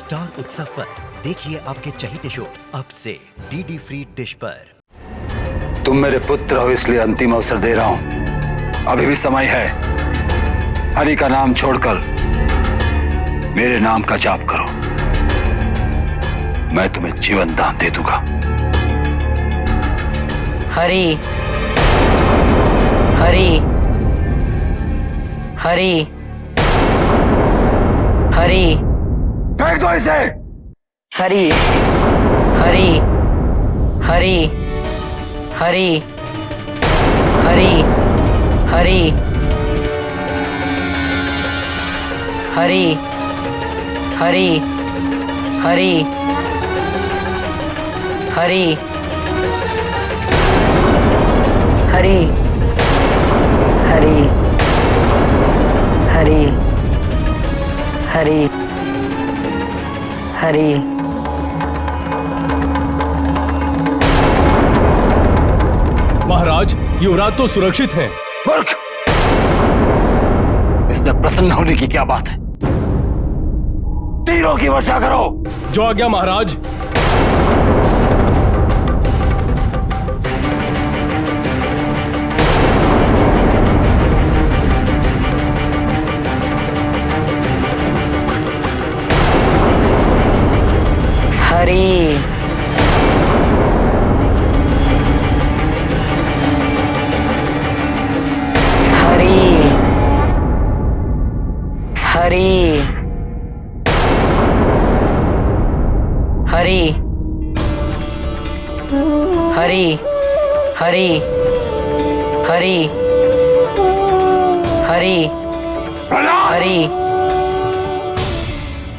Star उत्सव पर देखिए आपके चहीते शोज अब से डीडी फ्री डिश पर। तुम मेरे पुत्र हो इसलिए अंतिम अवसर दे रहा हूं। अभी भी समय है। हरि का नाम छोड़कर मेरे नाम का जाप करो। मैं तुम्हें जीवन दान दे दूंगा। हरि हरि हरि हरि फेंक दो इसे। हरि हरि हरि हरि हरि हरि हरि हरि हरि हरि हरि हरि हरि हरि हरि। महाराज, युवराज तो सुरक्षित हैं। मूर्ख! इसमें प्रसन्न होने की क्या बात है? तीरों की वर्षा करो। जो आज्ञा महाराज। हरि हरि हरि हरि हरि हरि हरि हरि प्रहलाद! हरि।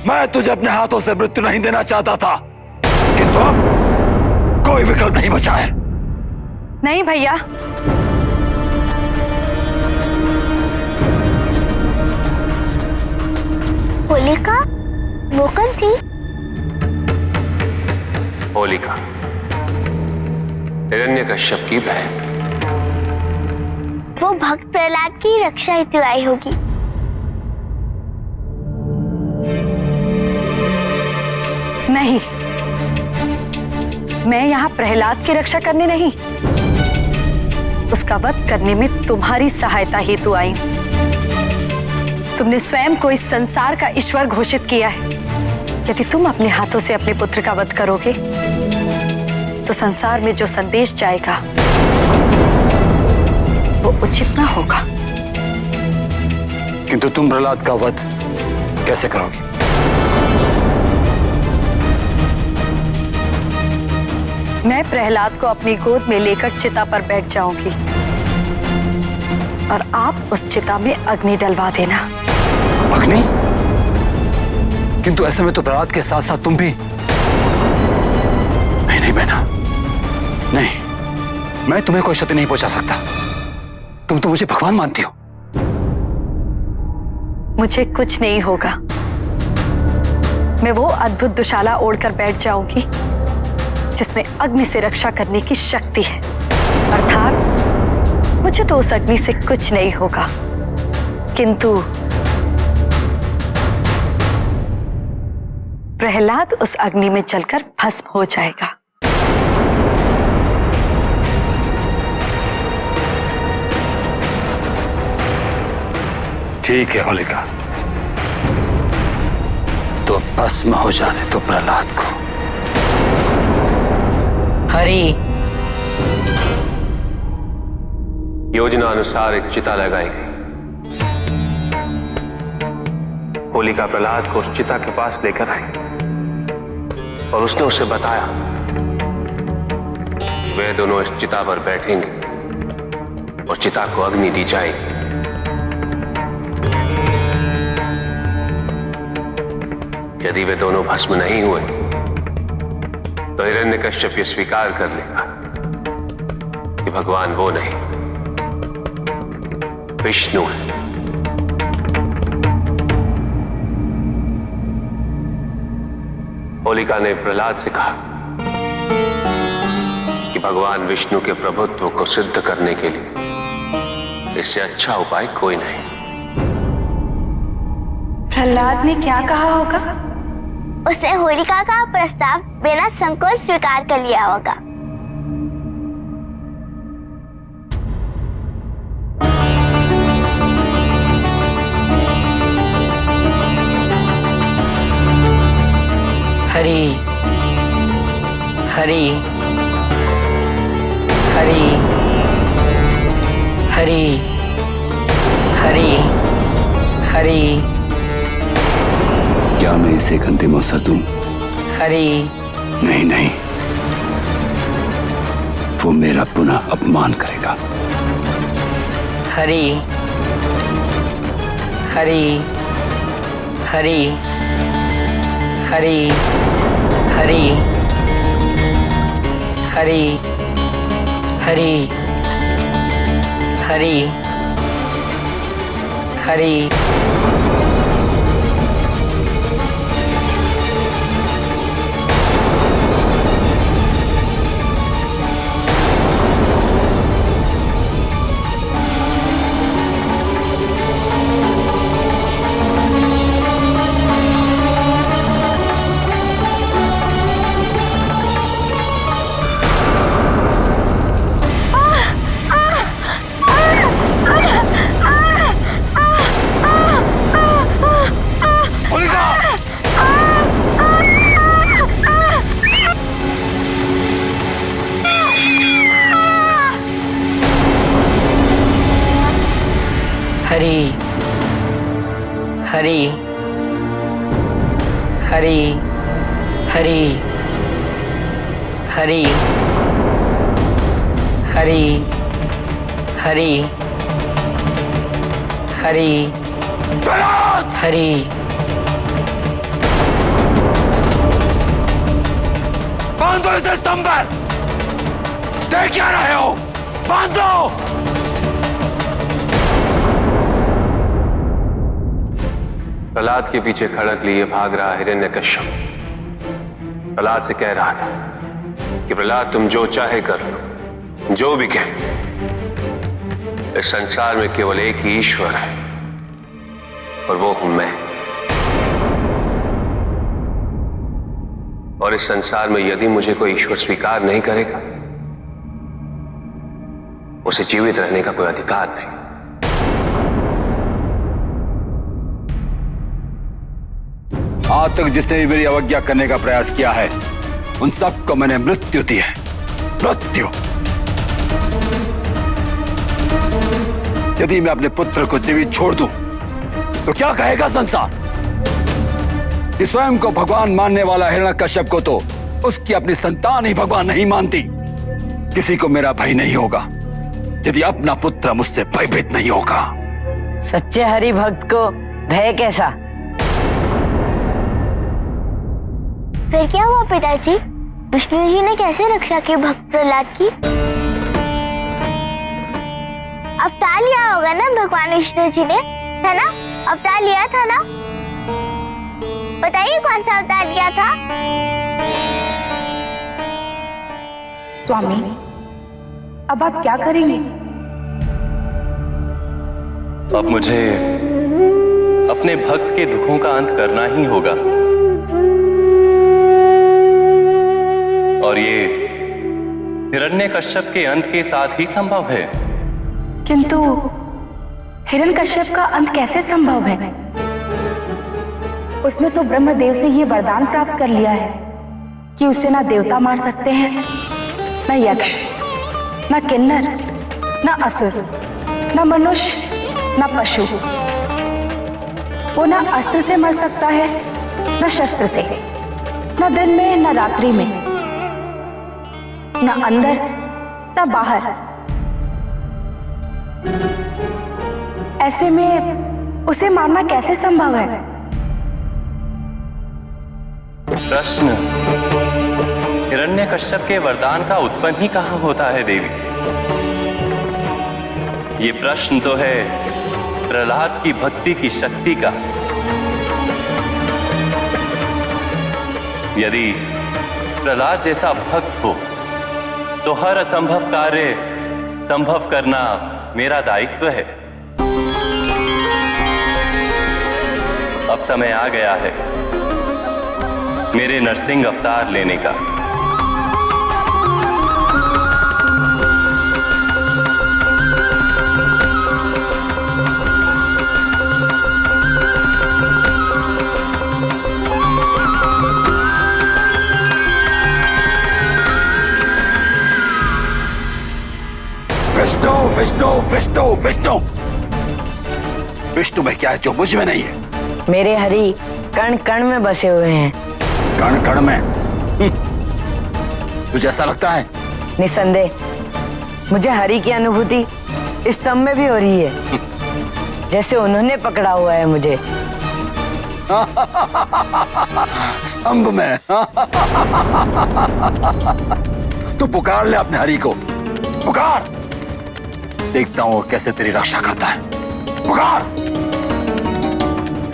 मैं तुझे अपने हाथों से मृत्यु नहीं देना चाहता था, किंतु अब कोई विकल्प नहीं बचा है। नहीं भैया, होलिका वो कौन थी? होलिका हिरण्यकश्यप की बहन। वो भक्त प्रहलाद की रक्षा हेतु आई होगी। नहीं, मैं यहाँ प्रहलाद की रक्षा करने नहीं, उसका वध करने में तुम्हारी सहायता हेतु आई हूं। तुमने स्वयं को इस संसार का ईश्वर घोषित किया है। यदि तुम अपने हाथों से अपने पुत्र का वध करोगे तो संसार में जो संदेश जाएगा वो उचित ना होगा। किंतु तुम प्रहलाद का वध कैसे करोगे? मैं प्रहलाद को अपनी गोद में लेकर चिता पर बैठ जाऊंगी और आप उस चिता में अग्नि डलवा देना। अग्नि? किंतु ऐसे में तो प्रहलाद के साथ साथ तुम भी। नहीं नहीं बहना, नहीं, मैं तुम्हें कोई क्षति नहीं पहुंचा सकता। तुम तो मुझे भगवान मानती हो। मुझे कुछ नहीं होगा। मैं वो अद्भुत दुशाला ओढ़कर बैठ जाऊंगी जिसमें अग्नि से रक्षा करने की शक्ति है, अर्थात मुझे तो उस अग्नि से कुछ नहीं होगा, किंतु प्रहलाद उस अग्नि में जलकर भस्म हो जाएगा। ठीक है होलिका, तो भस्म हो जाने तो प्रहलाद को। हरि योजना अनुसार एक चिता लगाई गई। होलिका प्रहलाद को उस चिता के पास लेकर आई और उसने उसे बताया वे दोनों इस चिता पर बैठेंगे और चिता को अग्नि दी जाएगी। यदि वे दोनों भस्म नहीं हुए तो हिरण्यकश्यप ये स्वीकार कर लेगा कि भगवान वो नहीं, विष्णु है। होलिका ने प्रहलाद से कहा कि भगवान विष्णु के प्रभुत्व को सिद्ध करने के लिए इससे अच्छा उपाय कोई नहीं। प्रहलाद ने क्या कहा होगा? उसने होलिका का प्रस्ताव बिना संकोच स्वीकार कर लिया होगा। हरि हरि हरि हरि हरि हरि क्या मैं इसे एक अंतिम अवसर दूं? हरि नहीं नहीं, वो मेरा पुनः अपमान करेगा। हरि हरि हरि हरि हरि हरि हरि हरि हरि हरि हरि हरि हरि हरि हरि हरि हरि हरि बांधो इसे स्तंभ पर। देख क्या रहे हो? बांधो। प्रहलाद के पीछे खड़क लिए भाग रहा हिरण्यकश्यप प्रहलाद से कह रहा था कि प्रहलाद तुम जो चाहे कर लो, जो भी कहे, इस संसार में केवल एक ही ईश्वर है और वो हूं मैं। और इस संसार में यदि मुझे कोई ईश्वर स्वीकार नहीं करेगा, उसे जीवित रहने का कोई अधिकार नहीं। आज तक जिसने भी मेरी अवज्ञा करने का प्रयास किया है, उन सबको मैंने मृत्यु दी है। मृत्यु। यदि मैं अपने पुत्र को जीवित छोड़ दूं, तो क्या कहेगा संसार? कि स्वयं को भगवान मानने वाला हिरण्यकश्यप को तो उसकी अपनी संतान ही भगवान नहीं मानती। किसी को मेरा भय नहीं होगा यदि अपना पुत्र मुझसे भयभीत नहीं होगा। सच्चे हरि भक्त को भय कैसा? फिर क्या हुआ पिताजी? विष्णु जी ने कैसे रक्षा की भक्त प्रहलाद की? अवतार लिया होगा ना भगवान विष्णु जी ने, है ना? अवतार लिया था ना? बताइए कौन सा अवतार लिया था? स्वामी, अब आप क्या करेंगे? अब मुझे अपने भक्त के दुखों का अंत करना ही होगा। और ये हिरण्यकश्यप के अंत के साथ ही संभव है। किंतु हिरण्यकश्यप का अंत कैसे संभव है? उसने तो ब्रह्मदेव से ये वरदान प्राप्त कर लिया है कि उसे ना देवता मार सकते हैं, न यक्ष, न किन्नर, न असुर, न मनुष्य, न पशु। वो ना अस्त्र से मर सकता है, न शस्त्र से, न दिन में न रात्रि में, न अंदर न बाहर। ऐसे में उसे मारना कैसे संभव है? प्रश्न हिरण्यकश्यप के वरदान का उत्पन्न ही कहाँ होता है देवी? ये प्रश्न तो है प्रहलाद की भक्ति की शक्ति का। यदि प्रहलाद जैसा भक्त हो तो हर असंभव कार्य संभव करना मेरा दायित्व है। अब समय आ गया है मेरे नरसिंह अवतार लेने का। विष्णु विष्णु विष्णु विष्णु विष्णु में क्या है जो मुझ में नहीं है? मेरे हरि कण कण में बसे हुए हैं। कण कण में? तुझे ऐसा लगता है? निसंदेह मुझे हरि की अनुभूति इस स्तंभ में भी हो रही है, जैसे उन्होंने पकड़ा हुआ है मुझे। स्तंभ में? तू पुकार ले अपने हरि को, पुकार। देखता हूं कैसे तेरी रक्षा करता है। पुकार।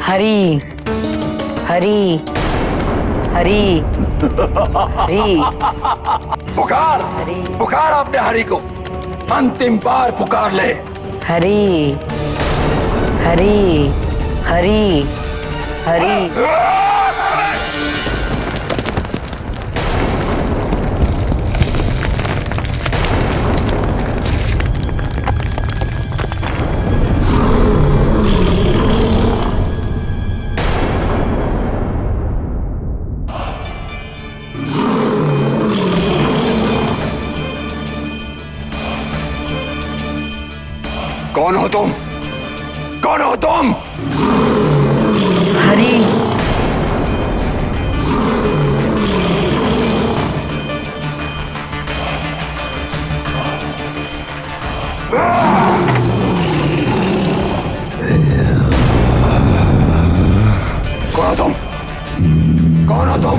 हरि हरि हरि हरि। पुकार पुकार अपने हरि को, अंतिम बार पुकार ले। हरि हरि हरि हरि। कौन हो तुम? कौन हो तुम? हरि कौन हो तुम? कौन हो तुम?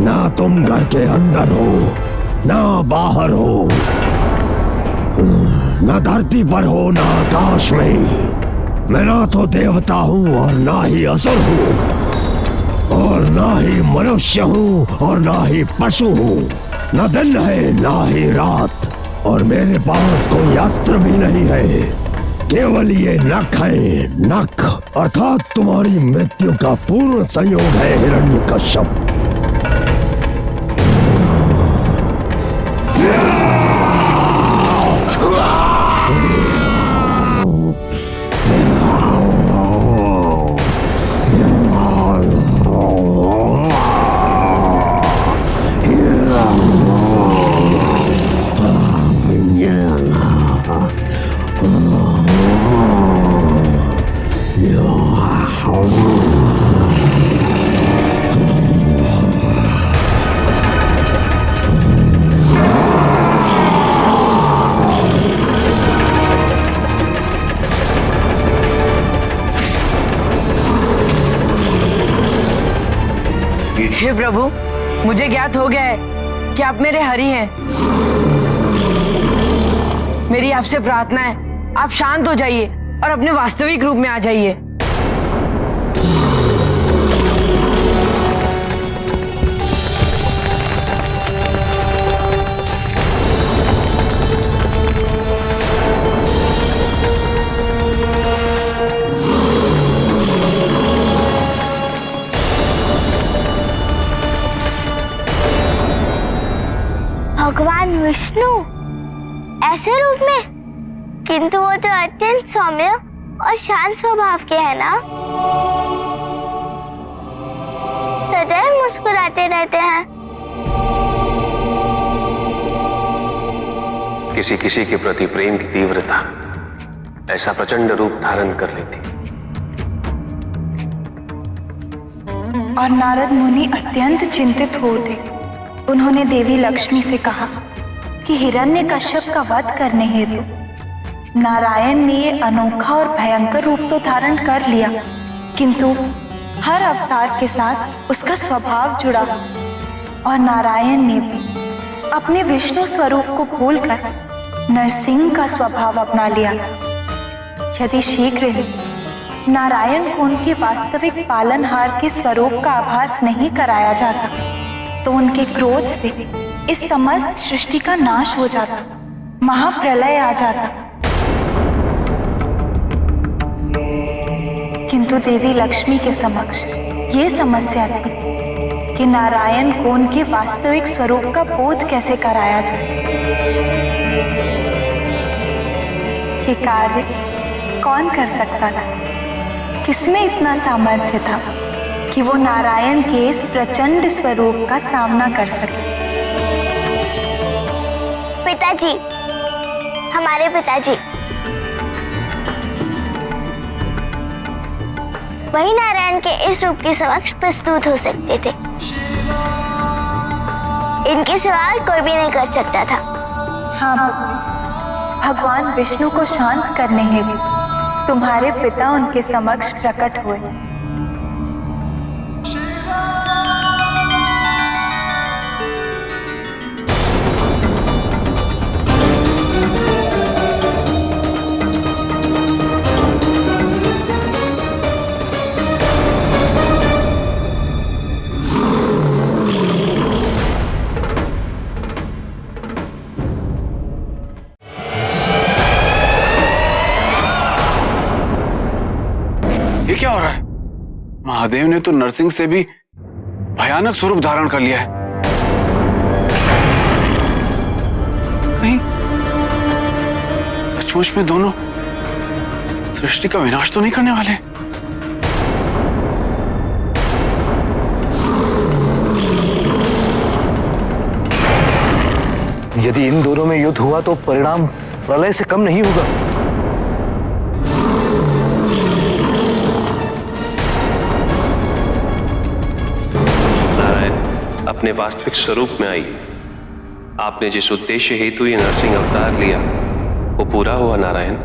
ना तुम घर के अंदर हो, ना बाहर हो, ना धरती पर हो, ना आकाश में। मैं ना तो देवता हूँ और ना ही असुर हूँ, और ना ही मनुष्य हूँ और ना ही पशु हूँ। न दिन है ना ही रात, और मेरे पास कोई अस्त्र भी नहीं है। केवल ये नख है, नख अर्थात तुम्हारी मृत्यु का पूर्ण संयोग है हिरण्यकश्यप। हे प्रभु, मुझे ज्ञात हो गया है कि आप मेरे हरि हैं। मेरी आपसे प्रार्थना है, आप शांत हो जाइए और अपने वास्तविक रूप में आ जाइए। भगवान विष्णु ऐसे रूप में? किंतु वो तो अत्यंत सौम्य और शांत स्वभाव के हैं ना। सदैव मुस्कुराते रहते हैं। किसी किसी के प्रति प्रेम की तीव्रता ऐसा प्रचंड रूप धारण कर लेती। और नारद मुनि अत्यंत चिंतित हो उठे। उन्होंने देवी लक्ष्मी से कहा कि हिरण्यकश्यप का वध करने हेतु नारायण ने ये अनोखा और भयंकर रूप तो धारण कर लिया, किंतु हर अवतार के साथ उसका स्वभाव जुड़ा और नारायण ने भी अपने विष्णु स्वरूप को भूलकर नरसिंह का स्वभाव अपना लिया। यदि शीघ्र ही नारायण को उनके वास्तविक पालनहार के स्वरूप का आभास नहीं कराया जाता तो उनके क्रोध से इस समस्त सृष्टि का नाश हो जाता, महाप्रलय आ जाता। किंतु देवी लक्ष्मी के समक्ष ये समस्या थी कि नारायण को उनके वास्तविक स्वरूप का बोध कैसे कराया जाए। ये कार्य कौन कर सकता था? किसमें इतना सामर्थ्य था कि वो नारायण के इस प्रचंड स्वरूप का सामना कर सके? पिताजी, हमारे पिताजी, वही नारायण के इस रूप के समक्ष प्रस्तुत हो सकते थे। इनके सिवा कोई भी नहीं कर सकता था। हाँ, भगवान विष्णु को शांत करने हेतु तुम्हारे पिता उनके समक्ष प्रकट हुए। क्या हो रहा है? महादेव ने तो नरसिंह से भी भयानक स्वरूप धारण कर लिया है। नहीं, सचमुच में दोनों सृष्टि का विनाश तो नहीं करने वाले? यदि इन दोनों में युद्ध हुआ तो परिणाम प्रलय से कम नहीं होगा। अपने वास्तविक स्वरूप में आई। आपने जिस उद्देश्य हेतु ये नरसिंह अवतार लिया वो पूरा हुआ नारायण।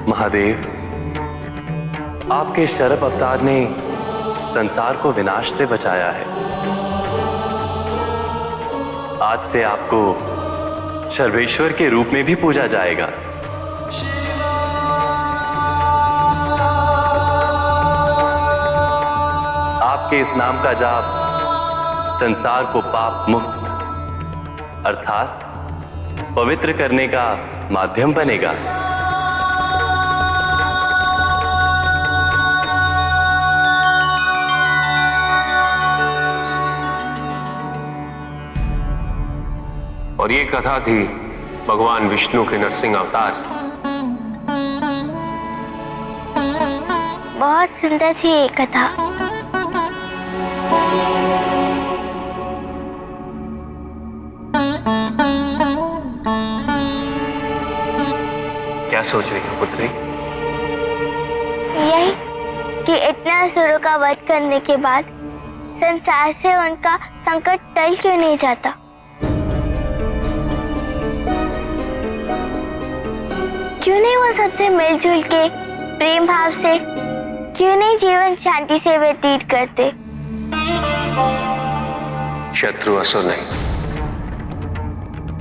महादेव, आपके शरभ अवतार ने संसार को विनाश से बचाया है। आज से आपको सर्वेश्वर के रूप में भी पूजा जाएगा। आपके इस नाम का जाप संसार को पाप मुक्त अर्थात पवित्र करने का माध्यम बनेगा। और ये कथा थी भगवान विष्णु के नरसिंह अवतार। बहुत सुंदर थी ये कथा। क्या सोच रही हो पुत्री? यही कि इतना असुरों का वध करने के बाद संसार से उनका संकट टल क्यों नहीं जाता? क्यों नहीं वो सबसे मिलजुल के प्रेम भाव से, क्यों नहीं जीवन शांति से व्यतीत करते? शत्रु असुर नहीं,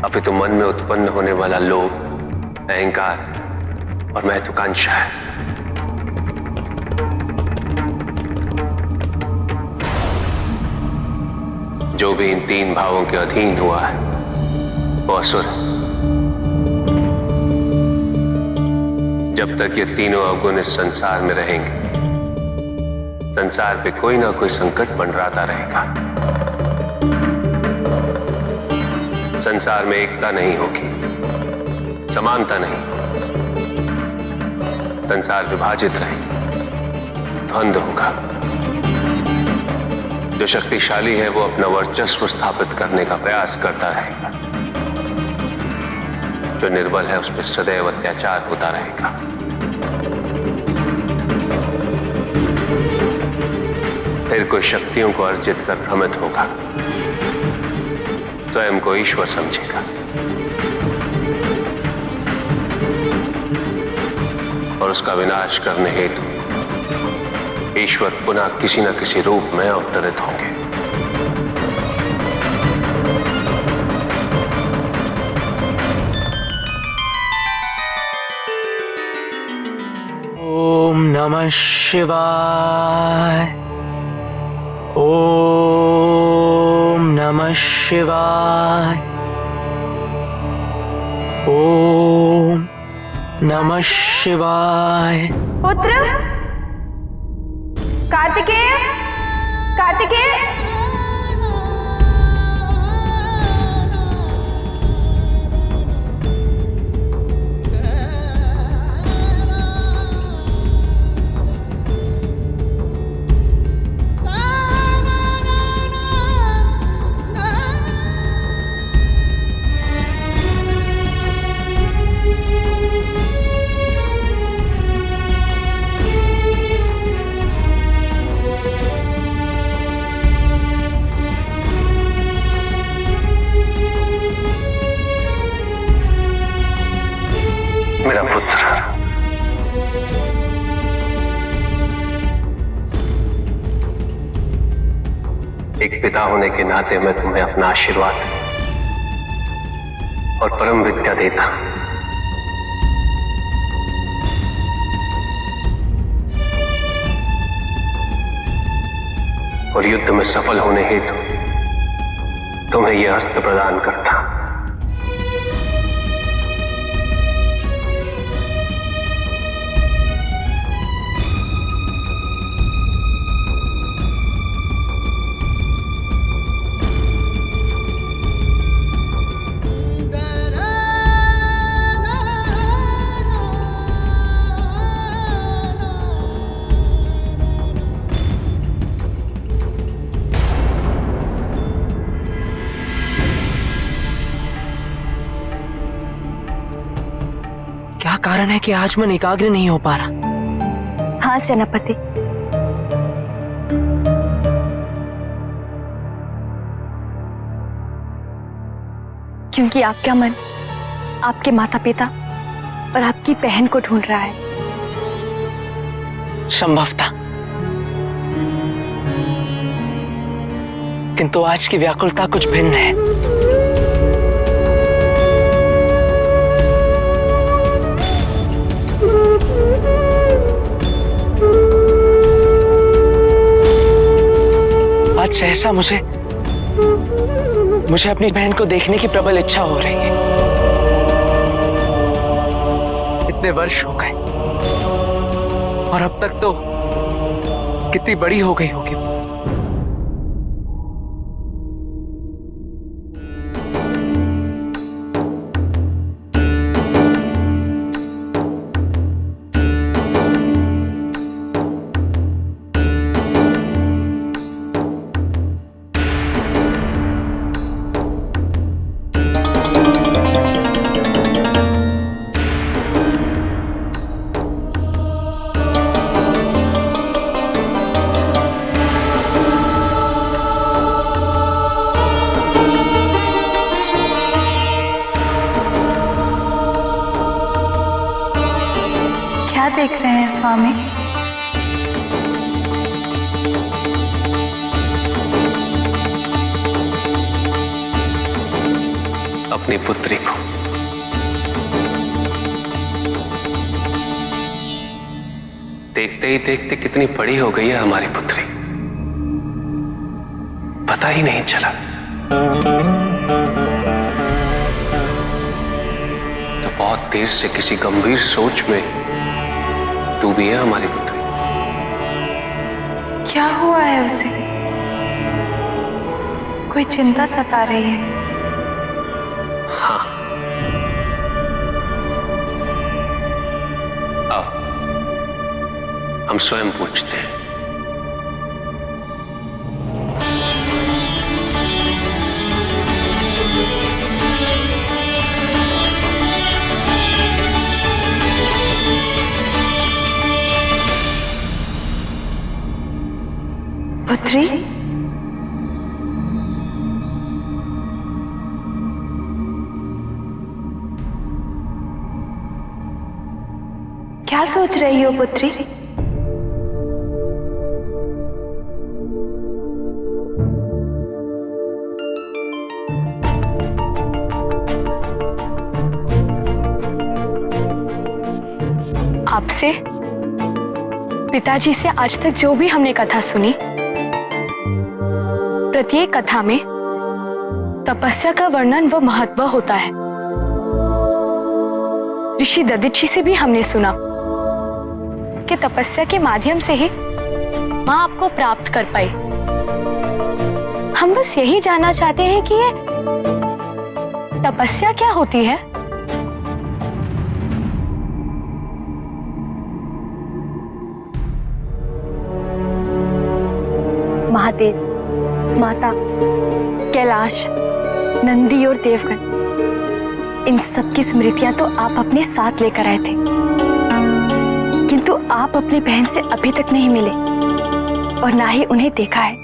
अपितु मन में उत्पन्न होने वाला लोभ, अहंकार और महत्वाकांक्षा है। जो भी इन तीन भावों के अधीन हुआ है वो असुर है। जब तक ये तीनों अवगुण इस संसार में रहेंगे, संसार पे कोई ना कोई संकट मंडराता रहेगा। संसार में एकता नहीं होगी, समानता नहीं, संसार विभाजित रहेगा, द्वंद्व होगा। जो शक्तिशाली है वो अपना वर्चस्व स्थापित करने का प्रयास करता रहेगा, जो निर्बल है उस पर सदैव अत्याचार होता रहेगा। फिर कोई शक्तियों को अर्जित कर भ्रमित होगा, स्वयं को ईश्वर समझेगा और उसका विनाश करने हेतु ईश्वर पुनः किसी न किसी रूप में अवतरित होंगे। ओम नमः शिवाय। ओम नमः शिवाय। ओम नमः शिवाय। पुत्र कार्तिकेय, कार्तिकेय, मेरा पुत्र, एक पिता होने के नाते मैं तुम्हें अपना आशीर्वाद और परम विद्या देता हूं। और युद्ध में सफल होने हेतु तुम्हें यह अस्त्र प्रदान करता हूं। क्या कारण है कि आज मन एकाग्र नहीं हो पा रहा? हाँ सेनापति, क्योंकि आपका मन आपके माता पिता और आपकी बहन को ढूंढ रहा है। संभवतः, किंतु आज की व्याकुलता कुछ भिन्न है। आज सहसा मुझे अपनी बहन को देखने की प्रबल इच्छा हो रही है। इतने वर्ष हो गए और अब तक तो कितनी बड़ी हो गई होगी। क्या देख रहे हैं स्वामी? अपनी पुत्री को। देखते ही देखते कितनी बड़ी हो गई है हमारी पुत्री, पता ही नहीं चला। तो बहुत देर से किसी गंभीर सोच में डूबी है हमारी पुत्री। क्या हुआ है उसे? कोई चिंता सता रही है? हाँ, आओ हम स्वयं पूछते हैं। पुत्री, क्या सोच रही हो पुत्री? आपसे, पिताजी से आज तक जो भी हमने कथा सुनी, प्रत्येक कथा में तपस्या का वर्णन व महत्व होता है। ऋषि दधीचि से भी हमने सुना कि तपस्या के माध्यम से ही मां आपको प्राप्त कर पाई। हम बस यही जानना चाहते हैं कि ये तपस्या क्या होती है। महादेव, माता, कैलाश, नंदी और देवगण, इन सब की स्मृतियां तो आप अपने साथ लेकर आए थे, किंतु आप अपनी बहन से अभी तक नहीं मिले और ना ही उन्हें देखा है।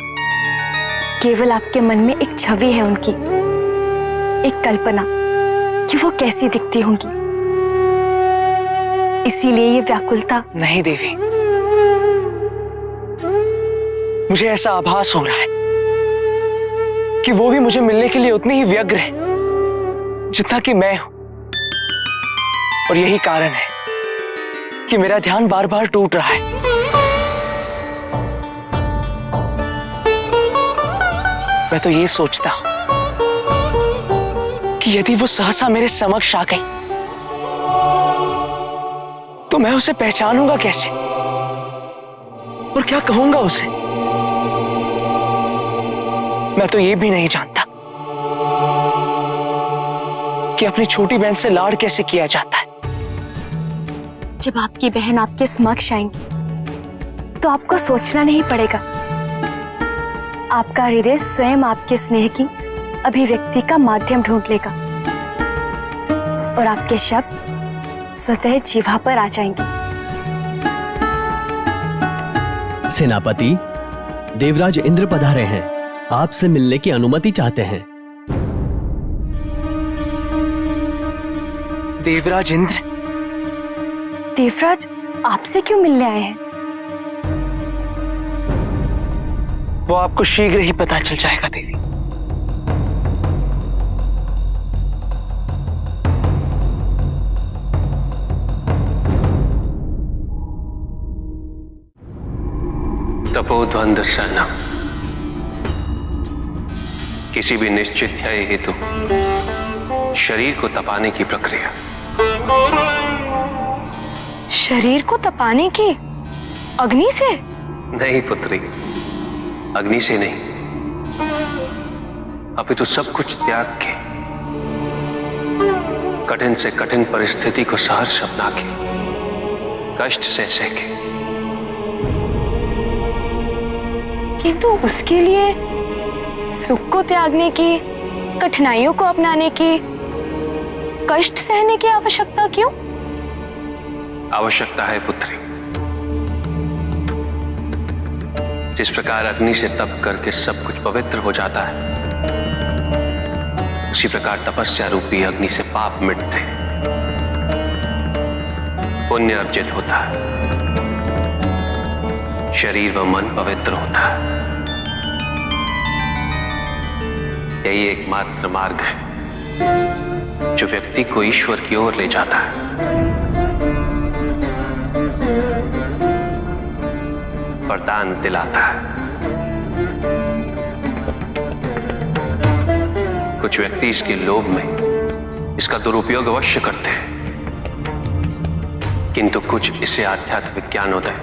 केवल आपके मन में एक छवि है उनकी, एक कल्पना कि वो कैसी दिखती होंगी। इसीलिए ये व्याकुलता। नहीं देवी, मुझे ऐसा आभास हो रहा है कि वो भी मुझे मिलने के लिए उतनी ही व्यग्र है जितना कि मैं हूं, और यही कारण है कि मेरा ध्यान बार बार टूट रहा है। मैं तो ये सोचता हूं कि यदि वो सहसा मेरे समक्ष आ गई तो मैं उसे पहचानूंगा कैसे और क्या कहूंगा उसे। मैं तो ये भी नहीं जानता कि अपनी छोटी बहन से लाड़ कैसे किया जाता है। जब आपकी बहन आपके समक्ष आएंगी तो आपको सोचना नहीं पड़ेगा। आपका हृदय स्वयं आपके स्नेह की अभिव्यक्ति का माध्यम ढूंढ लेगा और आपके शब्द स्वतः जीवा पर आ जाएंगे। सेनापति, देवराज इंद्र पधारे हैं, आपसे मिलने की अनुमति चाहते हैं। देवराज इंद्र? देवराज आपसे क्यों मिलने आए हैं? वो आपको शीघ्र ही पता चल जाएगा देवी। तपोध्वंद सहना किसी भी निश्चित ध्येय हेतु शरीर को तपाने की प्रक्रिया। शरीर को तपाने की? अग्नि से? नहीं पुत्री, अग्नि से नहीं, अपितु सब कुछ त्याग के, कठिन से कठिन परिस्थिति को सहर्ष अपना के, कष्ट से सह किंतु उसके लिए सुख को त्यागने की, कठिनाइयों को अपनाने की, कष्ट सहने की आवश्यकता क्यों? आवश्यकता है पुत्री। जिस प्रकार अग्नि से तप करके सब कुछ पवित्र हो जाता है, उसी प्रकार तपस्या रूपी अग्नि से पाप मिटते, पुण्य अर्जित होता है, शरीर व मन पवित्र होता है। यही एकमात्र मार्ग है जो व्यक्ति को ईश्वर की ओर ले जाता है। वरदान दिलाता है। कुछ व्यक्ति इसके लोभ में इसका दुरुपयोग अवश्य करते हैं, किंतु कुछ इसे आध्यात्मिक ज्ञानोदय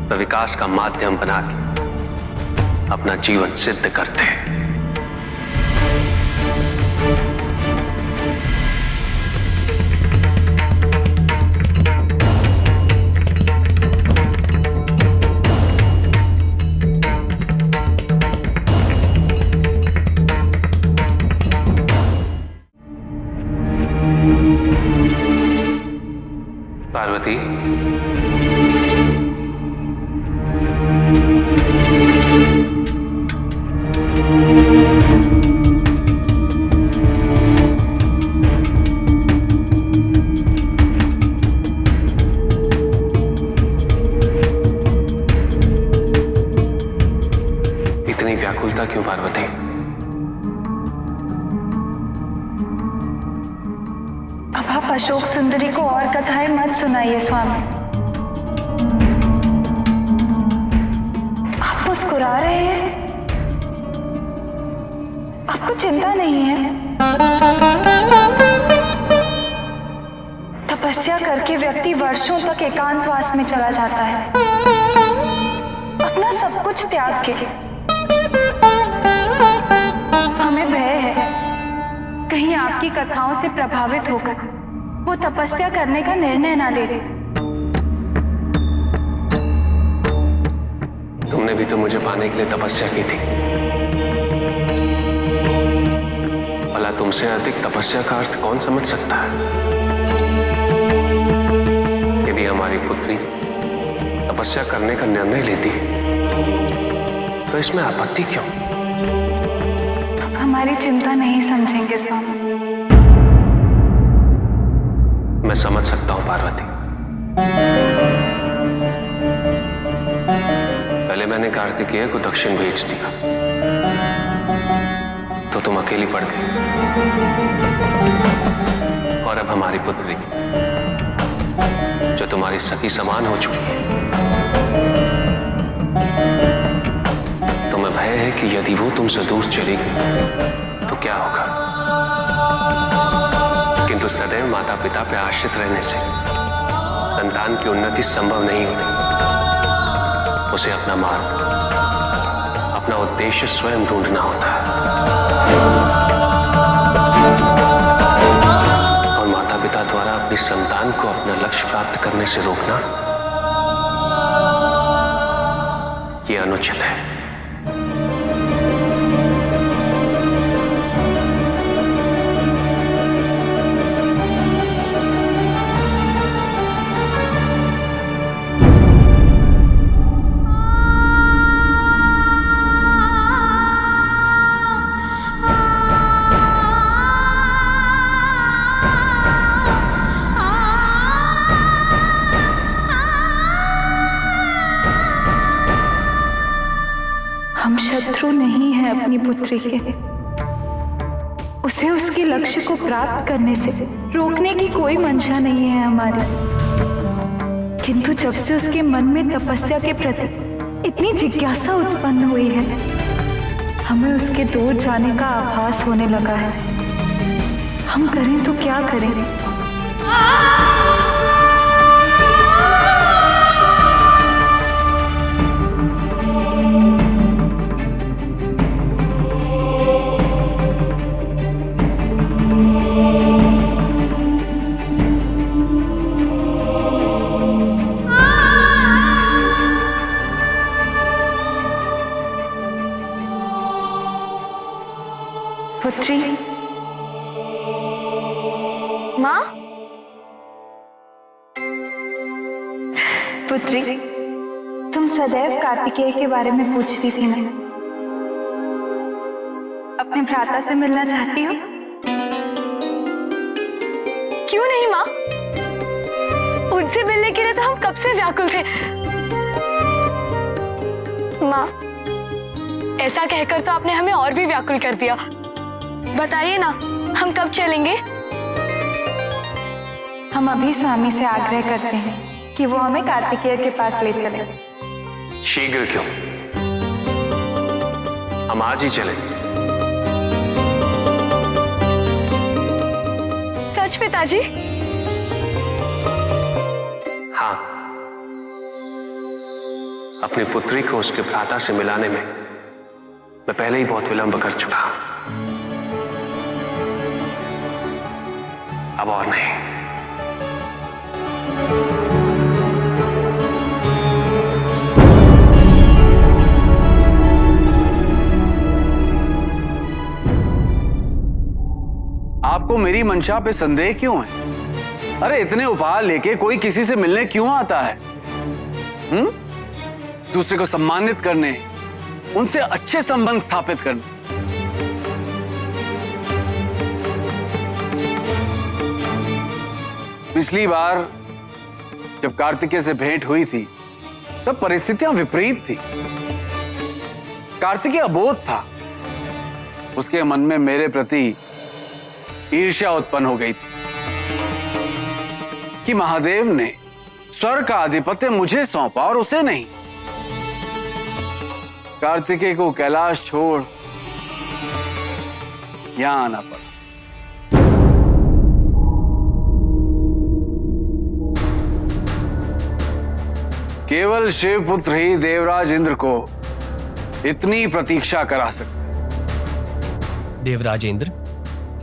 व विकास का माध्यम बना के अपना जीवन सिद्ध करते हैं। पार्वती, इतनी व्याकुलता क्यों पार्वती? अब आप अशोक सुंदरी को और कथाएं मत सुनाइए स्वामी। आप मुस्कुरा रहे हैं, आपको चिंता नहीं है? तपस्या करके व्यक्ति वर्षों तक एकांतवास में चला जाता है, अपना सब कुछ त्याग के। हमें भय है कहीं आपकी कथाओं से प्रभावित होकर वो तपस्या करने का निर्णय ना ले ले। तुमने भी तो मुझे पाने के लिए तपस्या की थी। भला तुमसे अधिक तपस्या का अर्थ कौन समझ सकता है? यदि हमारी पुत्री तपस्या करने का निर्णय लेती तो इसमें आपत्ति क्यों? अब हमारी चिंता नहीं समझेंगे स्वामी। मैं समझ सकता हूं पार्वती। पहले मैंने कार्तिकेय को दक्षिण भेज दिया तो तुम अकेली पड़ गई, और अब हमारी पुत्री जो तुम्हारी सखी समान हो चुकी है, तुम्हें भय है कि यदि वो तुमसे दूर चली गई तो क्या होगा? किंतु सदैव माता पिता पे आश्रित रहने से संतान की उन्नति संभव नहीं होती। उसे अपना मार्ग, अपना उद्देश्य स्वयं ढूंढना होता है। और माता पिता द्वारा अपनी संतान को अपना लक्ष्य प्राप्त करने से रोकना यह अनुचित है। हम शत्रु नहीं हैं अपनी पुत्री के। उसे उसके लक्ष्य को प्राप्त करने से रोकने की कोई मंशा नहीं है हमारी। किंतु जब से उसके मन में तपस्या के प्रति इतनी जिज्ञासा उत्पन्न हुई है, हमें उसके दूर जाने का आभास होने लगा है। हम करें तो क्या करें? पुत्री, माँ? पुत्री, तुम सदैव कार्तिकेय के बारे में पूछती थी ना। अपने भ्राता से मिलना चाहती हो? क्यों नहीं माँ? उनसे मिलने के लिए तो हम कब से व्याकुल थे। माँ, ऐसा कहकर तो आपने हमें और भी व्याकुल कर दिया। बताइए ना, हम कब चलेंगे? हम अभी स्वामी से आग्रह करते हैं कि वो हमें कार्तिकेय के पास ले चले। शीघ्र क्यों? हम आज ही चलें। सच पिताजी? हाँ, अपनी पुत्री को उसके भ्राता से मिलाने में मैं पहले ही बहुत विलंब कर चुका हूं। अब और नहीं। आपको मेरी मंशा पे संदेह क्यों है? अरे इतने उपहार लेके कोई किसी से मिलने क्यों आता है? दूसरे को सम्मानित करने, उनसे अच्छे संबंध स्थापित करने। पिछली बार जब कार्तिकेय से भेंट हुई थी तब परिस्थितियां विपरीत थी। कार्तिकेय अबोध था। उसके मन में मेरे प्रति ईर्ष्या उत्पन्न हो गई थी कि महादेव ने स्वर्ग का आधिपत्य मुझे सौंपा और उसे नहीं। कार्तिकेय को कैलाश छोड़ यहां आना पड़ा। केवल शिवपुत्र ही देवराज इंद्र को इतनी प्रतीक्षा करा सकते। देवराज इंद्र,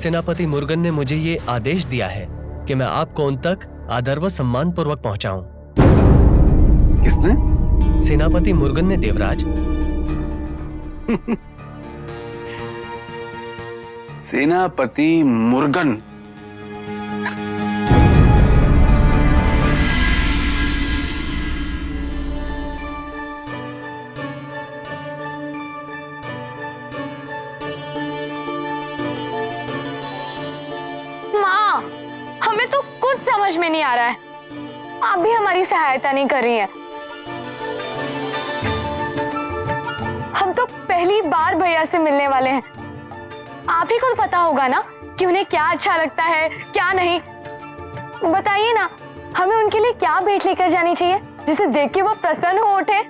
सेनापति मुर्गन ने मुझे ये आदेश दिया है कि मैं आपको उन तक आदर व सम्मान पूर्वक पहुंचाऊं। किसने? सेनापति मुर्गन ने देवराज। सेनापति मुर्गन? माँ, हमें तो कुछ समझ में नहीं आ रहा है। आप भी हमारी सहायता नहीं कर रही हैं। हम तो पहली बार भैया से मिलने वाले हैं। आप ही को पता होगा ना कि उन्हें क्या अच्छा लगता है, क्या नहीं। बताइए ना, हमें उनके लिए क्या भेंट लेकर जानी चाहिए जिसे देख के वो प्रसन्न हो उठे।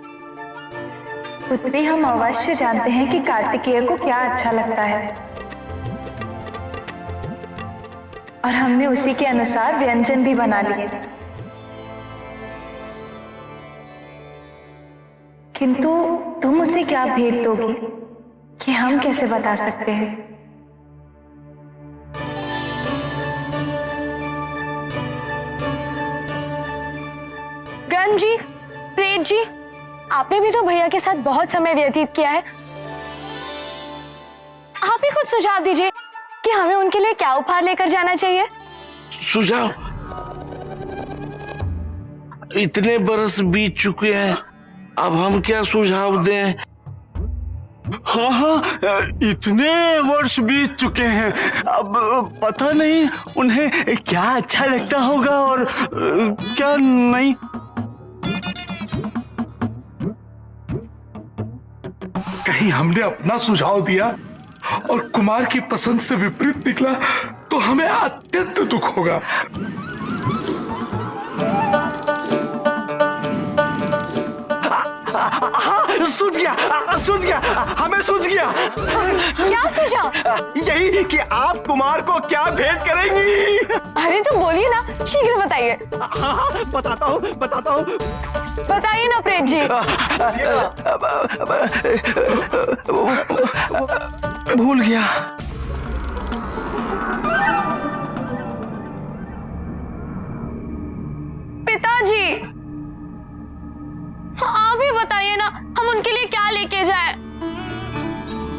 पुत्री, हम अवश्य जानते हैं कि कार्तिकेय को क्या अच्छा लगता है और हमने उसी के अनुसार व्यंजन भी बना लिए। किंतु तुम उसे क्या भेंट दोगी कि हम कैसे बता सकते हैं। गण जी, प्रेत जी, आपने भी तो भैया के साथ बहुत समय व्यतीत किया है। आप ही कुछ सुझाव दीजिए कि हमें उनके लिए क्या उपहार लेकर जाना चाहिए। सुझाव? इतने बरस बीत चुके हैं, अब हम क्या सुझाव दें? हाँ हाँ, इतने वर्ष बीत चुके हैं, अब पता नहीं उन्हें क्या अच्छा लगता होगा और क्या नहीं। कहीं हमने अपना सुझाव दिया और कुमार की पसंद से विपरीत निकला तो हमें अत्यंत दुख होगा। सूझ गया, हमें सूझ गया। क्या सुझाव? यही कि आप कुमार को क्या भेंट करेंगी। अरे तो बोलिए ना, शीघ्र बताइए। हाँ, बताता हूँ। बताइए ना प्रेत जी। भूल गया। पिताजी, आप ही बताइए ना, हम उनके लिए क्या लेके जाएं?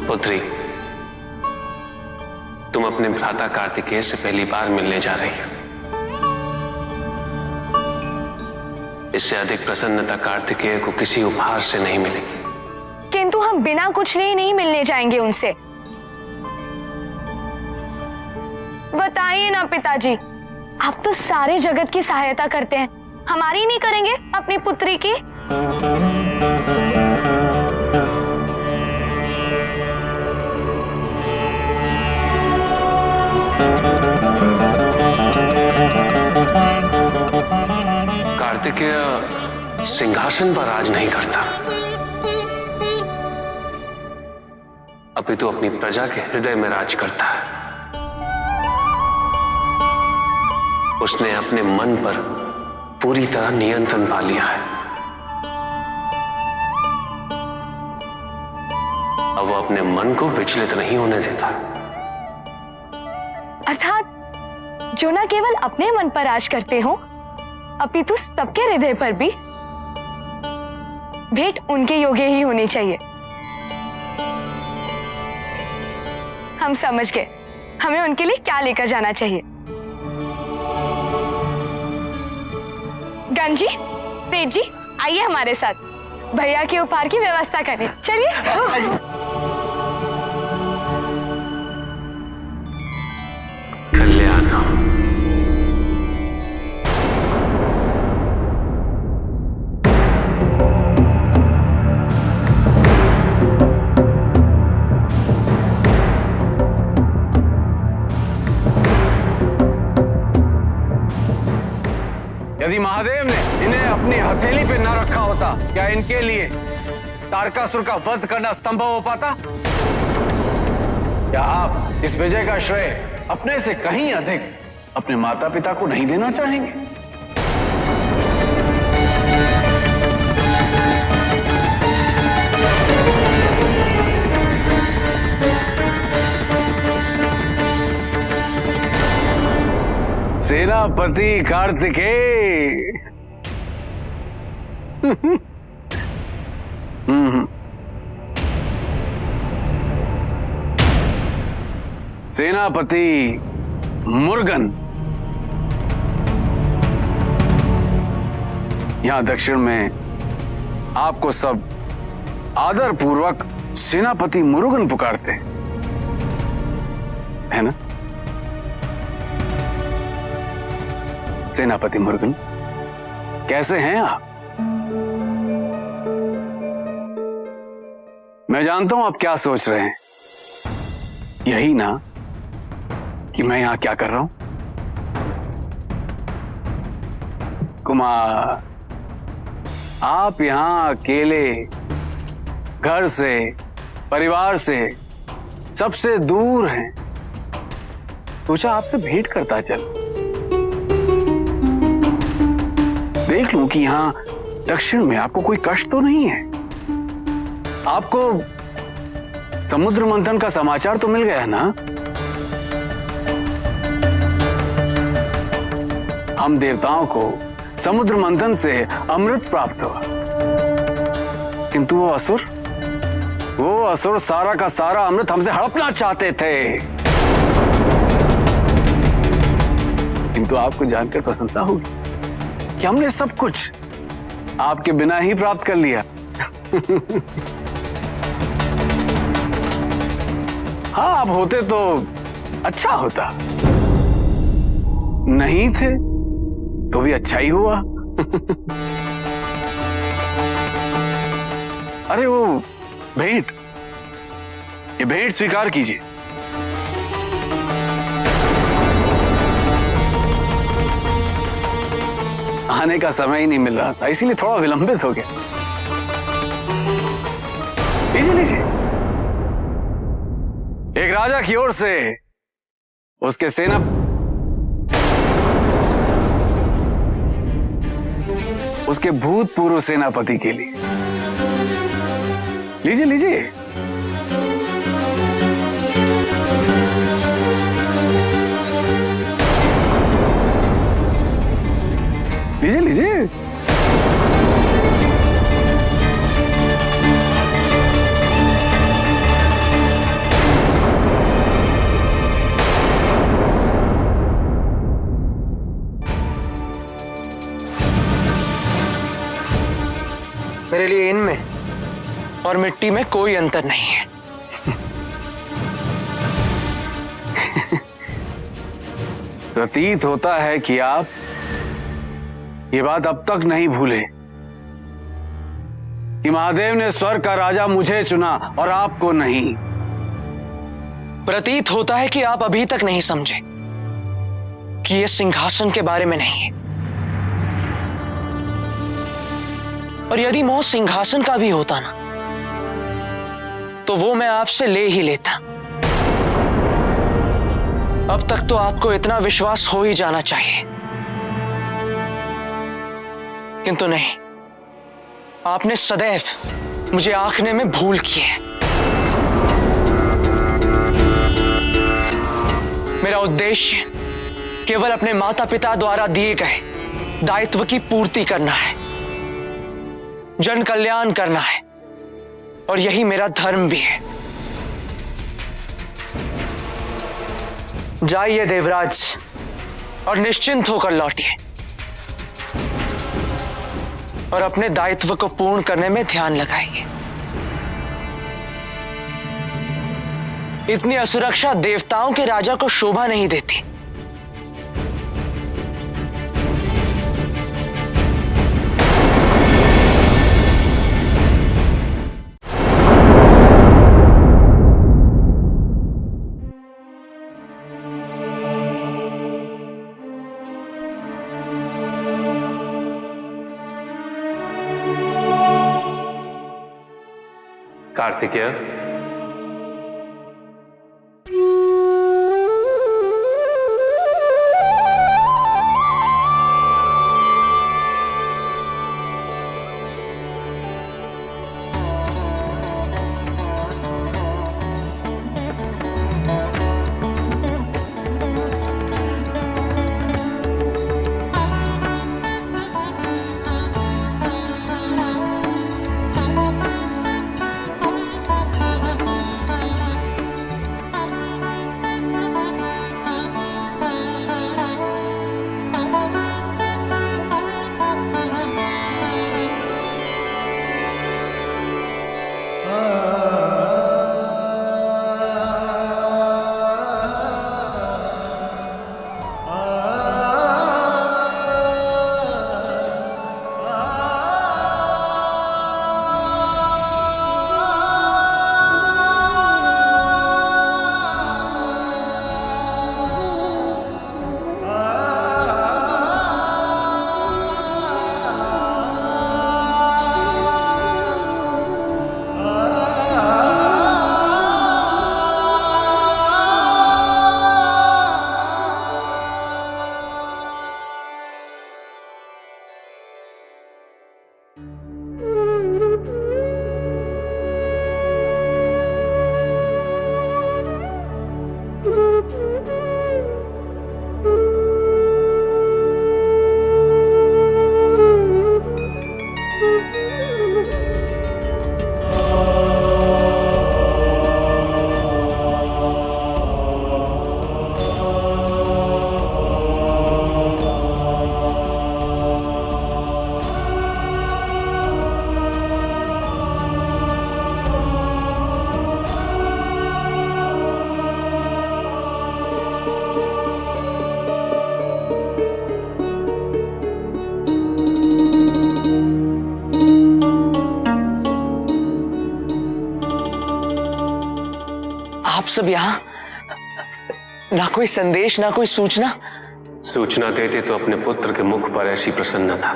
पुत्री, तुम अपने भ्राता कार्तिकेय से पहली बार मिलने जा रही हो। इससे अधिक प्रसन्नता कार्तिकेय को किसी उपहार से नहीं मिलेगी। किंतु हम बिना कुछ लिए नहीं मिलने जाएंगे उनसे। बताइए ना पिताजी, आप तो सारे जगत की सहायता करते हैं, हमारी नहीं करेंगे अपनी पुत्री की? कार्तिकेय सिंहासन पर राज नहीं करता, अपितु अपनी प्रजा के हृदय में राज करता है। उसने अपने मन पर पूरी तरह नियंत्रण पा लिया है। अब वो अपने मन को विचलित नहीं होने देता। अर्थात जो न केवल अपने मन पर राज करते हो, अपितु सबके हृदय पर भी। भेंट उनके योग्य ही होनी चाहिए। हम समझ गए, हमें उनके लिए क्या लेकर जाना चाहिए। गण जी, प्रेत जी, आइए हमारे साथ भैया के उपहार की व्यवस्था करें। चलिए। कल्याण। यदि महादेव ने इन्हें अपनी हथेली पे न रखा होता, क्या इनके लिए तारकासुर का वध करना संभव हो पाता? क्या आप इस विजय का श्रेय अपने से कहीं अधिक अपने माता पिता को नहीं देना चाहेंगे? सेनापति कार्तिकेय। सेनापति मुर्गन, यहां दक्षिण में आपको सब आदर पूर्वक सेनापति मुर्गन पुकारते है ना? सेनापति मुर्गन, कैसे हैं आप? मैं जानता हूं आप क्या सोच रहे हैं। यही ना कि मैं यहां क्या कर रहा हूं? कुमार, आप यहां अकेले, घर से, परिवार से, सबसे दूर हैं। सोचा आपसे भेंट करता चल, देख लूं कि यहां दक्षिण में आपको कोई कष्ट तो नहीं है। आपको समुद्र मंथन का समाचार तो मिल गया ना? हम देवताओं को समुद्र मंथन से अमृत प्राप्त हुआ, किंतु वो असुर सारा का सारा अमृत हमसे हड़पना चाहते थे। किंतु आपको जानकर प्रसन्नता होगी कि हमने सब कुछ आपके बिना ही प्राप्त कर लिया। हाँ, आप होते तो अच्छा होता, नहीं थे तो भी अच्छा ही हुआ। अरे वो भेंट, ये भेंट स्वीकार कीजिए। आने का समय ही नहीं मिल रहा था, इसीलिए थोड़ा विलंबित हो गया। लीजिए लीजिए। एक राजा की ओर से उसके उसके भूतपूर्व सेनापति के लिए। लीजिए लीजिए। लीजिए लीजिए। मेरे लिए इनमें और मिट्टी में कोई अंतर नहीं है। प्रतीत होता है कि आप ये बात अब तक नहीं भूले कि महादेव ने स्वर्ग का राजा मुझे चुना और आपको नहीं। प्रतीत होता है कि आप अभी तक नहीं समझे कि यह सिंहासन के बारे में नहीं है, और यदि मोह सिंहासन का भी होता ना, तो वो मैं आपसे ले ही लेता। अब तक तो आपको इतना विश्वास हो ही जाना चाहिए, किंतु नहीं, आपने सदैव मुझे आंकने में भूल की है। मेरा उद्देश्य केवल अपने माता पिता द्वारा दिए गए दायित्व की पूर्ति करना है, जन कल्याण करना है, और यही मेरा धर्म भी है। जाइए देवराज, और निश्चिंत होकर लौटिए, और अपने दायित्व को पूर्ण करने में ध्यान लगाइए। इतनी असुरक्षा देवताओं के राजा को शोभा नहीं देती। कार्तिकेय, आप सब यहाँ, ना कोई संदेश, ना कोई सूचना। सूचना देते तो अपने पुत्र के मुख पर ऐसी प्रसन्नता,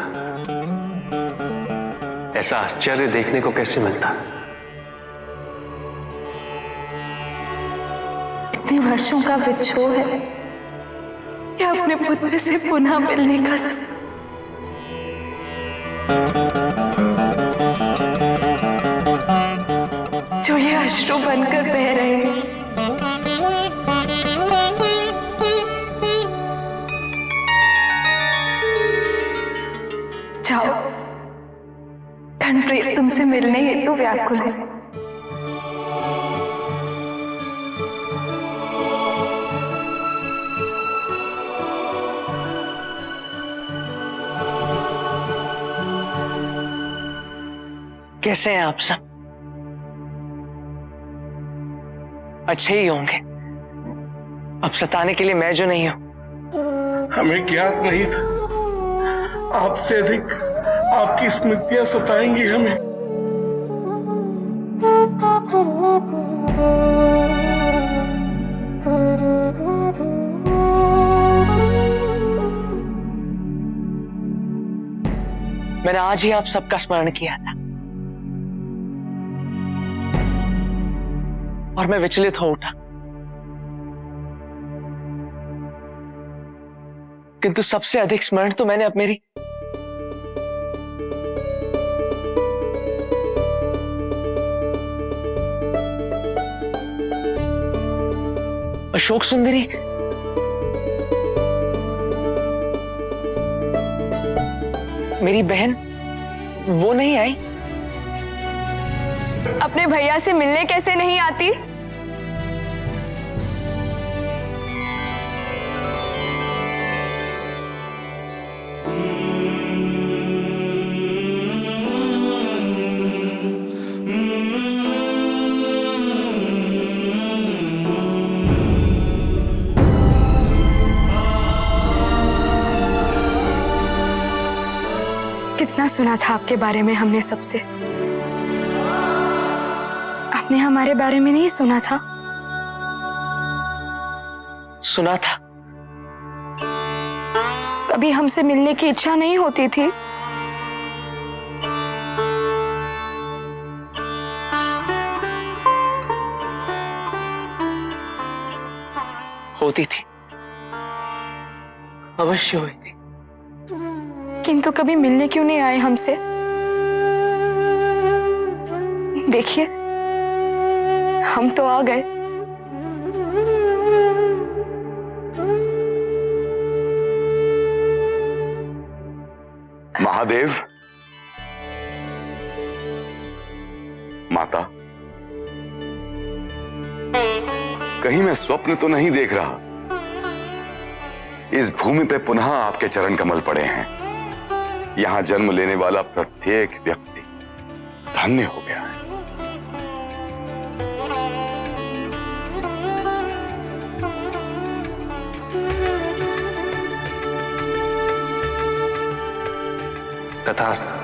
ऐसा आश्चर्य देखने को कैसे मिलता। इतने वर्षों का विछोह है या अपने पुत्र से पुनः मिलने का जो ये अश्रु बनकर बह रहे हैं। जाओ, धनप्रिय तुमसे मिलने हेतु व्याकुल है। कैसे हैं आप सब? अच्छे ही होंगे। अब सताने के लिए मैं जो नहीं हूं। हमें ज्ञात नहीं था आपसे अधिक आपकी स्मृतियां सताएंगी हमें। मैंने आज ही आप सबका स्मरण किया था और मैं विचलित हो उठा, किंतु सबसे अधिक स्मरण तो मैंने अब मेरी अशोक सुंदरी, मेरी बहन वो नहीं आई। अपने भैया से मिलने कैसे नहीं आती? कितना सुना था आपके बारे में हमने सबसे। आपने हमारे बारे में नहीं सुना था? सुना था। कभी हमसे मिलने की इच्छा नहीं होती थी? होती थी, अवश्य हुई थी। किंतु कभी मिलने क्यों नहीं आए हमसे? देखिए, हम तो आ गए। महादेव, माता, कहीं मैं स्वप्न तो नहीं देख रहा? इस भूमि पे पुनः आपके चरण कमल पड़े हैं। यहां जन्म लेने वाला प्रत्येक व्यक्ति धन्य हो गया है। तथास्तु।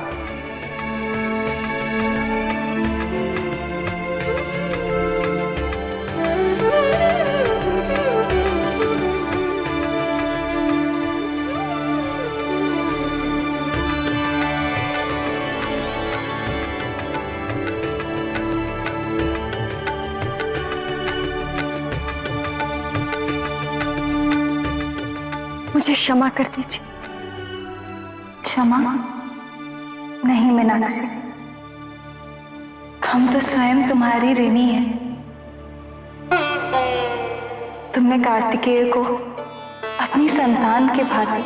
मुझे क्षमा कर दीजिए। क्षमा नहीं मीनाक्षी, हम तो स्वयं तुम्हारी ऋणी हैं। तुमने कार्तिकेय को अपनी संतान के भांति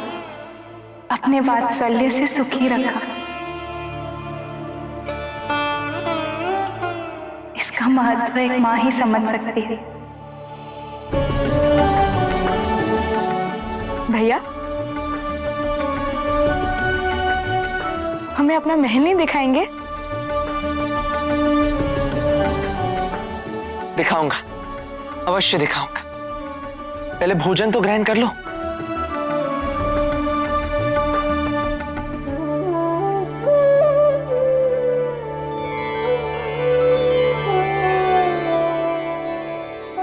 अपने वात्सल्य से सुखी रखा। इसका महत्व एक मां ही समझ सकती है। भैया, हमें अपना महल नहीं दिखाएंगे? दिखाऊंगा, अवश्य दिखाऊंगा। पहले भोजन तो ग्रहण कर लो।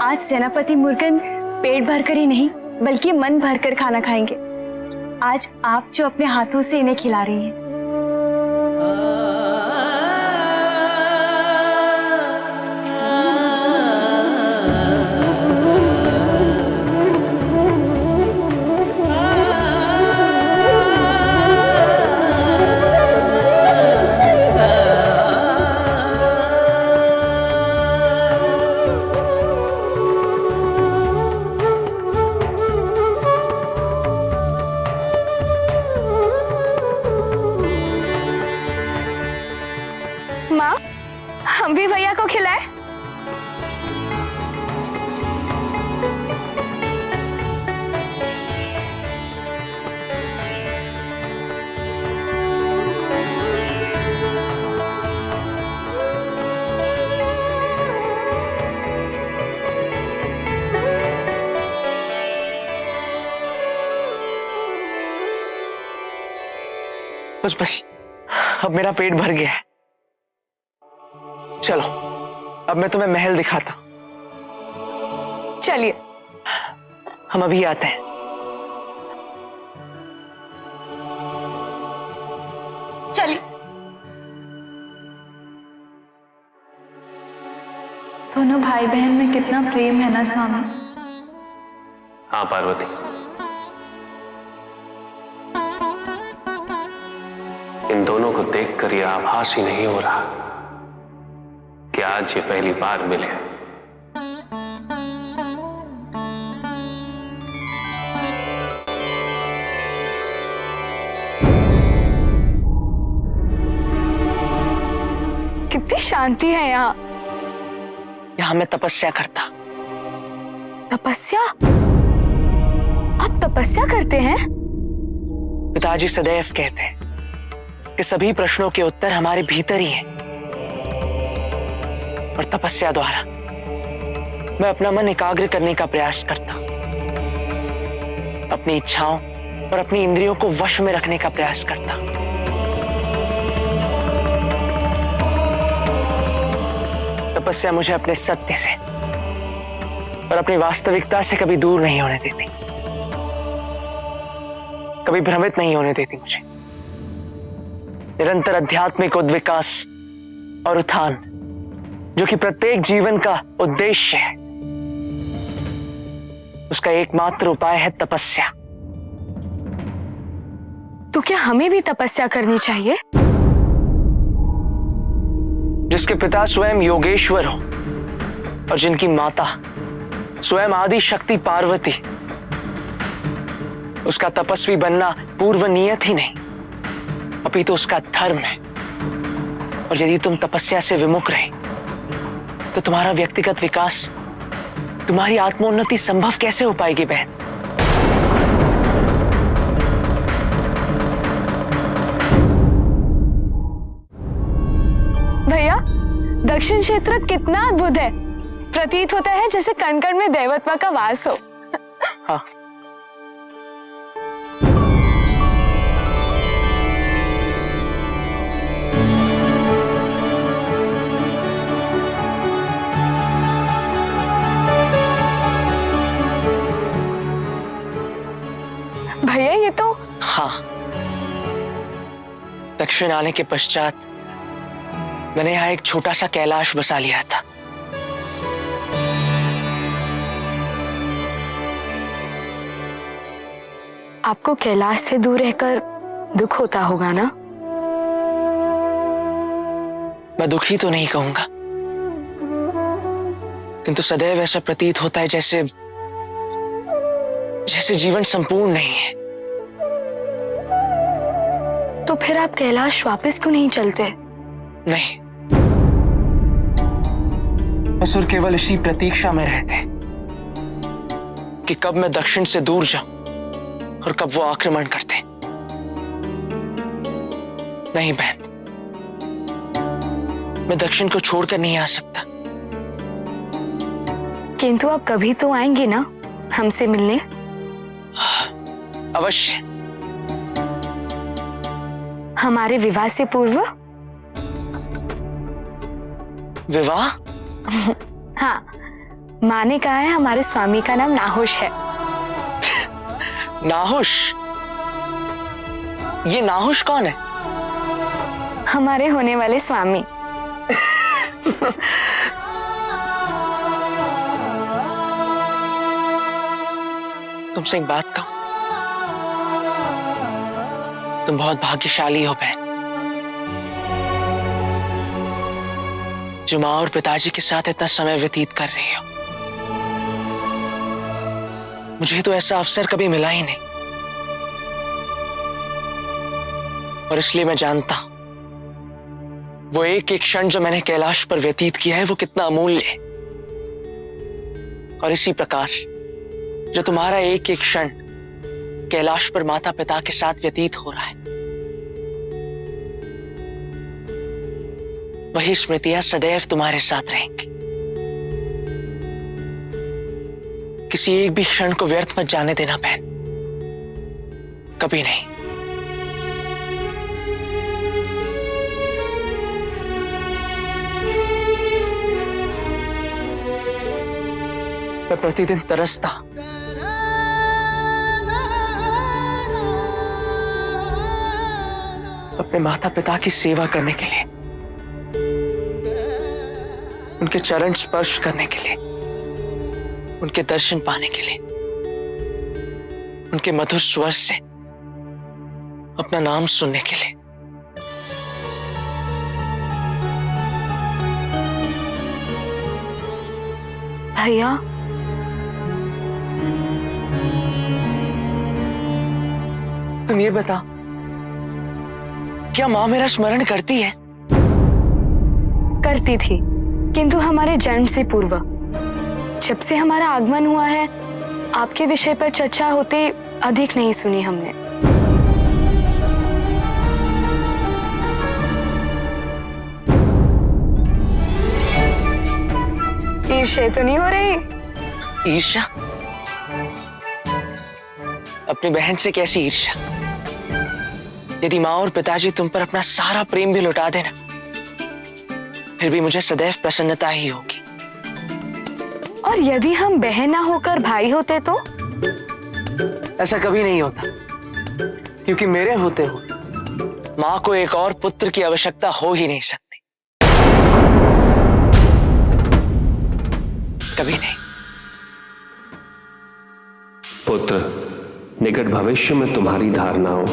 आज सेनापति मुर्गन पेट भरकर ही नहीं बल्कि मन भरकर खाना खाएंगे। आज आप जो अपने हाथों से इन्हें खिला रही हैं। माँ, हम भी भैया को खिलाए? बस अब मेरा पेट भर गया है। चलो, अब मैं तुम्हें महल दिखाता हूं। चलिए, हम अभी आते हैं। चलिए। दोनों भाई बहन में कितना प्रेम है ना स्वामी। हाँ पार्वती, इन दोनों को देखकर यह आभास ही नहीं हो रहा कि आज ये पहली बार मिले। कितनी शांति है यहाँ। यहाँ मैं तपस्या करता। तपस्या? आप तपस्या करते हैं? पिताजी सदैव कहते हैं कि सभी प्रश्नों के उत्तर हमारे भीतर ही हैं। और तपस्या द्वारा मैं अपना मन एकाग्र करने का प्रयास करता, अपनी इच्छाओं और अपनी इंद्रियों को वश में रखने का प्रयास करता। तपस्या मुझे अपने सत्य से और अपनी वास्तविकता से कभी दूर नहीं होने देती, कभी भ्रमित नहीं होने देती। मुझे निरंतर आध्यात्मिक उद्विकास और उत्थान, जो कि प्रत्येक जीवन का उद्देश्य है, उसका एकमात्र उपाय है तपस्या। तो क्या हमें भी तपस्या करनी चाहिए? जिसके पिता स्वयं योगेश्वर हो और जिनकी माता स्वयं आदि शक्ति पार्वती, उसका तपस्वी बनना पूर्व नियत ही नहीं, अभी तो उसका धर्म है। और यदि तुम तपस्या से विमुख रहे तो तुम्हारा व्यक्तिगत विकास, तुम्हारी आत्मोन्नति संभव कैसे हो पाएगी बहन? भैया, दक्षिण क्षेत्र कितना अद्भुत है। प्रतीत होता है जैसे कण कण में दैवत्व का वास हो। हाँ। भैया ये तो। हाँ, दक्षिण आने के पश्चात मैंने यहाँ एक छोटा सा कैलाश बसा लिया था। आपको कैलाश से दूर रहकर दुख होता होगा ना? मैं दुखी तो नहीं कहूंगा, किंतु सदैव ऐसा प्रतीत होता है जैसे जीवन संपूर्ण नहीं है। तो फिर आप कैलाश वापस क्यों नहीं चलते? नहीं, असुर केवल इसी प्रतीक्षा में रहते कि कब मैं दक्षिण से दूर जाऊं और कब वो आक्रमण करते। नहीं बहन, मैं दक्षिण को छोड़कर नहीं आ सकता। किंतु आप कभी तो आएंगे ना हमसे मिलने? अवश्य। हमारे विवाह से पूर्व? विवाह? हाँ, माँ ने कहा है हमारे स्वामी का नाम नाहुष है। नाहुष? ये नाहुष कौन है? हमारे होने वाले स्वामी। तुमसे एक बात कहूं, तुम बहुत भाग्यशाली हो बहन, जो माँ और पिताजी के साथ इतना समय व्यतीत कर रही हो। मुझे तो ऐसा अवसर कभी मिला ही नहीं, और इसलिए मैं जानता हूं वो एक एक क्षण जो मैंने कैलाश पर व्यतीत किया है वो कितना अमूल्य है। और इसी प्रकार जो तुम्हारा एक एक क्षण कैलाश पर माता पिता के साथ व्यतीत हो रहा है, वही स्मृतियां सदैव तुम्हारे साथ रहेंगी। किसी एक भी क्षण को व्यर्थ मत जाने देना बहन, कभी नहीं। मैं प्रतिदिन तरसता अपने माता पिता की सेवा करने के लिए, उनके चरण स्पर्श करने के लिए, उनके दर्शन पाने के लिए, उनके मधुर स्वर से अपना नाम सुनने के लिए। भैया, तुम ये बता, क्या माँ मेरा स्मरण करती है? करती थी, किंतु हमारे जन्म से पूर्व। जब से हमारा आगमन हुआ है, आपके विषय पर चर्चा होते अधिक नहीं सुनी हमने। ईर्ष्या तो नहीं हो रही? ईर्ष्या? अपनी बहन से कैसी ईर्ष्या? यदि माँ और पिताजी तुम पर अपना सारा प्रेम भी लुटा देना, फिर भी मुझे सदैव प्रसन्नता ही होगी। और यदि हम बहन ना होकर भाई होते तो? ऐसा कभी नहीं होता, क्योंकि मेरे होते हुए माँ को एक और पुत्र की आवश्यकता हो ही नहीं सकती। कभी नहीं। पुत्र, निकट भविष्य में तुम्हारी धारणाओं,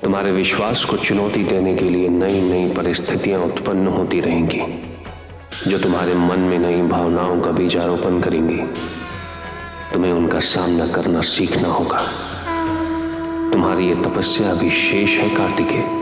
तुम्हारे विश्वास को चुनौती देने के लिए नई नई परिस्थितियां उत्पन्न होती रहेंगी, जो तुम्हारे मन में नई भावनाओं का बीजारोपण करेंगी। तुम्हें उनका सामना करना सीखना होगा। तुम्हारी ये तपस्या अभी शेष है कार्तिकेय।